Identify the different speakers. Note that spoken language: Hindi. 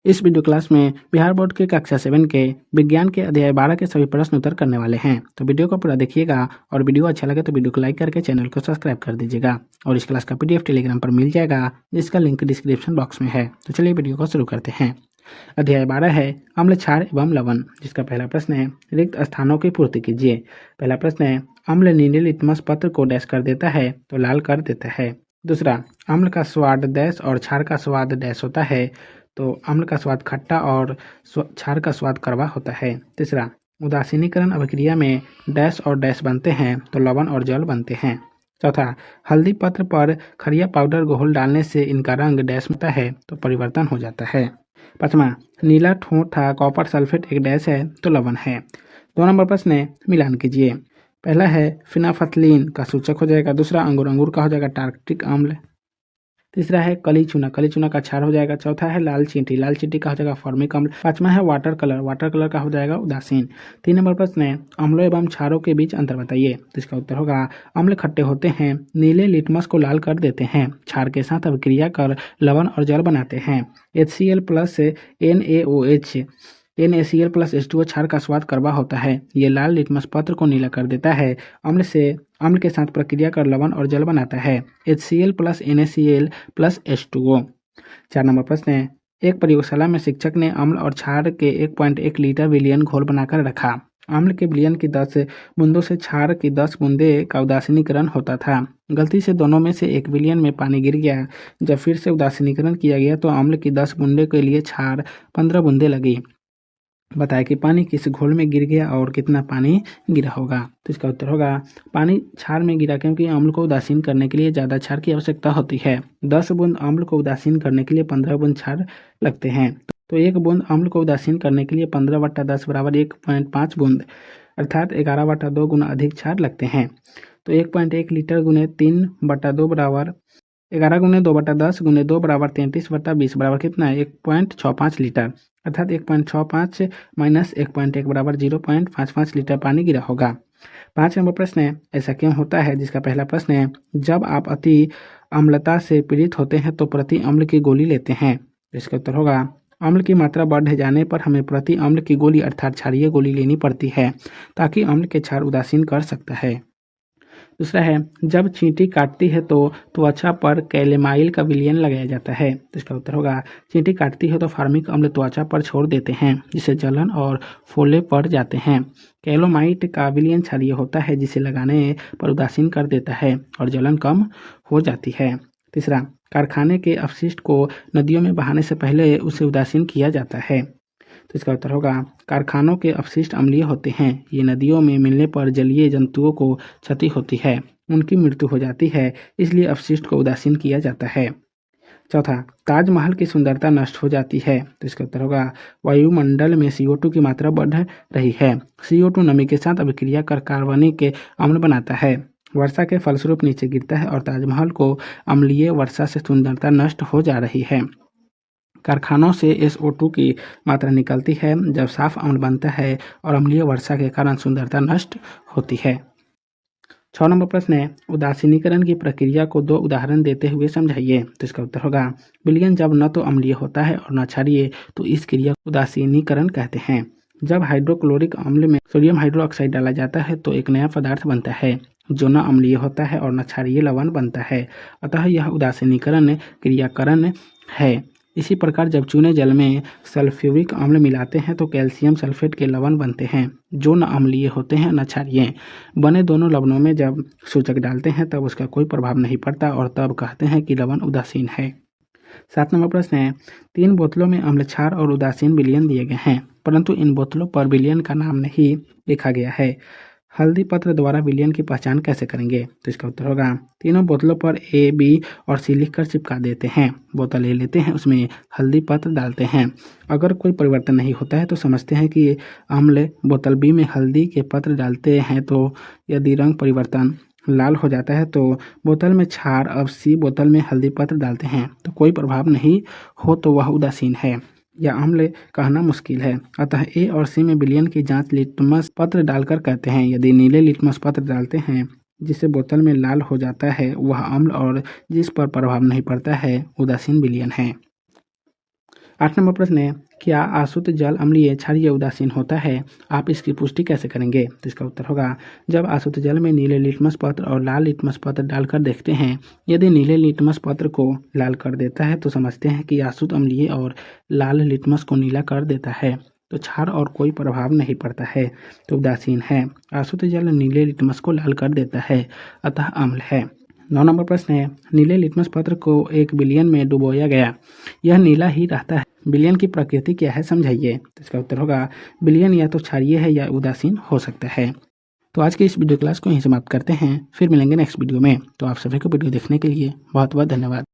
Speaker 1: इस वीडियो क्लास में बिहार बोर्ड के कक्षा 7 के विज्ञान के अध्याय 12 के सभी प्रश्न उत्तर करने वाले हैं। तो वीडियो को पूरा देखिएगा और वीडियो अच्छा लगे तो वीडियो को लाइक करके चैनल को सब्सक्राइब कर दीजिएगा। और इस क्लास का PDF टेलीग्राम पर मिल जाएगा, जिसका लिंक डिस्क्रिप्शन बॉक्स में है। तो चलिए वीडियो को शुरू करते हैं। अध्याय 12 है अम्ल, क्षार एवं लवण, जिसका पहला प्रश्न है रिक्त स्थानों की पूर्ति कीजिए। पहला प्रश्न है अम्ल नीले लिटमस पत्र को डैश कर देता है तो लाल कर देता है। दूसरा, अम्ल का स्वाद डैश और क्षार का स्वाद डैश होता है तो अम्ल का स्वाद खट्टा और क्षार का स्वाद कड़वा होता है। तीसरा, उदासीनीकरण अभिक्रिया में डैश और डैश बनते हैं तो लवण और जल बनते हैं। चौथा, हल्दी पत्र पर खरिया पाउडर घोल डालने से इनका रंग डैश होता है तो परिवर्तन हो जाता है। पाँचवा, नीला ठोठा कॉपर सल्फेट एक डैश है तो लवण है। 2 नंबर प्रश्न है मिलान कीजिए। पहला है फिनाफथलीन का सूचक हो जाएगा, दूसरा अंगूर का हो जाएगा टार्टिक अम्ल, तीसरा है कली चूना का क्षार हो जाएगा, चौथा है लाल चींटी का हो जाएगा फॉर्मिक अम्ल, पांचवा है वाटर कलर का हो जाएगा उदासीन। 3 नंबर प्रश्न है अम्लों एवं क्षारों के बीच अंतर बताइए। तो इसका उत्तर होगा अम्ल खट्टे होते हैं, नीले लिटमस को लाल कर देते हैं, क्षार के साथ अभिक्रिया कर लवण और जल बनाते हैं। HCl plus NaOH NaCl plus H2O क्षार का स्वाद कड़वा होता है, ये लाल लिटमस पत्र को नीला कर देता है। अम्ल के साथ प्रक्रिया कर लवण और जल बनाता है, HCl plus NaCl plus H2O। 4 number प्रश्न है एक प्रयोगशाला में शिक्षक ने अम्ल और क्षार के 1.1 लीटर विलयन घोल बनाकर रखा। अम्ल के विलयन की 10 बूंदों से क्षार की 10 बूंदे का उदासीनीकरण होता था। गलती से दोनों में से एक विलयन में पानी गिर गया। जब फिर से उदासीनीकरण किया गया तो अम्ल की 10 बूंदे के लिए क्षार 15 बूंदे लगी। बताया कि पानी किस घोल में गिर गया और कितना पानी गिरा होगा। तो इसका उत्तर होगा पानी क्षार में गिरा, क्योंकि अम्ल को उदासीन करने के लिए ज़्यादा क्षार की आवश्यकता होती है। 10 बूंद अम्ल को उदासीन करने के लिए 15 बूंद क्षार लगते हैं। तो 1 बूंद अम्ल को उदासीन करने के लिए 15/10 बराबर 1.5 बूंद, अर्थात 11/2 गुना अधिक क्षार लगते हैं। तो 1.1 लीटर गुने 3/2 बराबर 11 गुने 2/10 गुने 2 बराबर 33/20 बराबर कितना है 1.65 लीटर, अर्थात 1.65 माइनस 1.1 बराबर 0.55 लीटर पानी गिरा होगा। 5 नंबर प्रश्न है ऐसा क्यों होता है, जिसका पहला प्रश्न है जब आप अति अम्लता से पीड़ित होते हैं तो प्रति अम्ल की गोली लेते हैं। इसका उत्तर होगा अम्ल की मात्रा बढ़ जाने पर हमें प्रति अम्ल की गोली अर्थात क्षारीय गोली लेनी पड़ती है, ताकि अम्ल के क्षार उदासीन कर सकता है। दूसरा है जब चींटी काटती है तो त्वचा पर कैलेमाइल का विलयन लगाया जाता है। तो इसका उत्तर होगा चींटी काटती है तो फार्मिक अम्ल त्वचा पर छोड़ देते हैं, जिससे जलन और फोले पड़ जाते हैं। कैलोमाइट का विलयन क्षारीय होता है, जिसे लगाने पर उदासीन कर देता है और जलन कम हो जाती है। तीसरा, कारखाने के अपशिष्ट को नदियों में बहाने से पहले उसे उदासीन किया जाता है। तो इसका उत्तर होगा कारखानों के अपशिष्ट अम्लीय होते हैं, ये नदियों में मिलने पर जलीय जंतुओं को क्षति होती है, उनकी मृत्यु हो जाती है, इसलिए अपशिष्ट को उदासीन किया जाता है। चौथा, ताजमहल की सुंदरता नष्ट हो जाती है। तो इसका उत्तर होगा वायुमंडल में CO2 की मात्रा बढ़ रही है। CO2 नमी के साथ अभिक्रिया कर कार्बनिक अम्ल बनाता है, वर्षा के फलस्वरूप नीचे गिरता है और ताजमहल को अम्लीय वर्षा से सुंदरता नष्ट हो जा रही है। कारखानों से SO2 की मात्रा निकलती है जब साफ अम्ल बनता है और अम्लीय वर्षा के कारण सुंदरता नष्ट होती है। 6 नंबर प्रश्न है उदासीनीकरण की प्रक्रिया को 2 उदाहरण देते हुए समझाइए। तो इसका उत्तर होगा विलयन जब न तो अम्लीय होता है और न क्षारीय तो इस क्रिया को उदासीनीकरण कहते हैं। जब हाइड्रोक्लोरिक अम्ल में सोडियम हाइड्रोक्साइड डाला जाता है तो एक नया पदार्थ बनता है, जो न अम्लीय होता है और न क्षारीय लवण बनता है, अतः यह उदासीनीकरण क्रियाकरण है। इसी प्रकार जब चूने जल में सल्फ्यूरिक अम्ल मिलाते हैं तो कैल्शियम सल्फेट के लवण बनते हैं, जो न अम्लीय होते हैं न क्षारीय। बने दोनों लवणों में जब सूचक डालते हैं तब उसका कोई प्रभाव नहीं पड़ता और तब कहते हैं कि लवण उदासीन है। 7 नंबर प्रश्न है 3 बोतलों में अम्ल, क्षार और उदासीन विलयन दिए गए हैं, परंतु इन बोतलों पर विलयन का नाम नहीं लिखा गया है। हल्दी पत्र द्वारा विलयन की पहचान कैसे करेंगे। तो इसका उत्तर होगा तीनों बोतलों पर A, B और C लिखकर चिपका देते हैं। बोतल ले लेते हैं, उसमें हल्दी पत्र डालते हैं। अगर कोई परिवर्तन नहीं होता है तो समझते हैं कि अम्ल। बोतल B में हल्दी के पत्र डालते हैं तो यदि रंग परिवर्तन लाल हो जाता है तो बोतल में क्षार। अब C बोतल में हल्दी पत्र डालते हैं तो कोई प्रभाव नहीं हो तो वह उदासीन है या अम्ल कहना मुश्किल है। अतः A और C में विलयन की जांच लिटमस पत्र डालकर करते हैं। यदि नीले लिटमस पत्र डालते हैं जिससे बोतल में लाल हो जाता है वह अम्ल और जिस पर प्रभाव नहीं पड़ता है उदासीन विलयन है। 8 नंबर प्रश्न है, क्या आसुत जल अम्लीय, क्षारीय या उदासीन होता है? आप इसकी पुष्टि कैसे करेंगे? तो इसका उत्तर होगा, जब आसुत जल में नीले लिटमस पत्र और लाल लिटमस पत्र डालकर देखते हैं। यदि नीले लिटमस पत्र को लाल कर देता है तो समझते हैं कि आसुत अम्लीय और लाल लिटमस को नीला कर देता है तो क्षार और कोई प्रभाव नहीं पड़ता है, तो उदासीन है। आसुत जल नीले लिटमस को लाल कर देता है, अतः अम्ल है। 9 नंबर प्रश्न है, नीले लिटमस पत्र को एक विलयन में डुबोया गया, यह नीला ही रहता है, विलयन की प्रकृति क्या है समझाइए? तो इसका उत्तर होगा, विलयन या तो क्षारीय है या उदासीन हो सकता है। तो आज के इस वीडियो क्लास को यहीं समाप्त करते हैं, फिर मिलेंगे नेक्स्ट वीडियो में। तो आप सभी को वीडियो देखने के लिए बहुत बहुत धन्यवाद।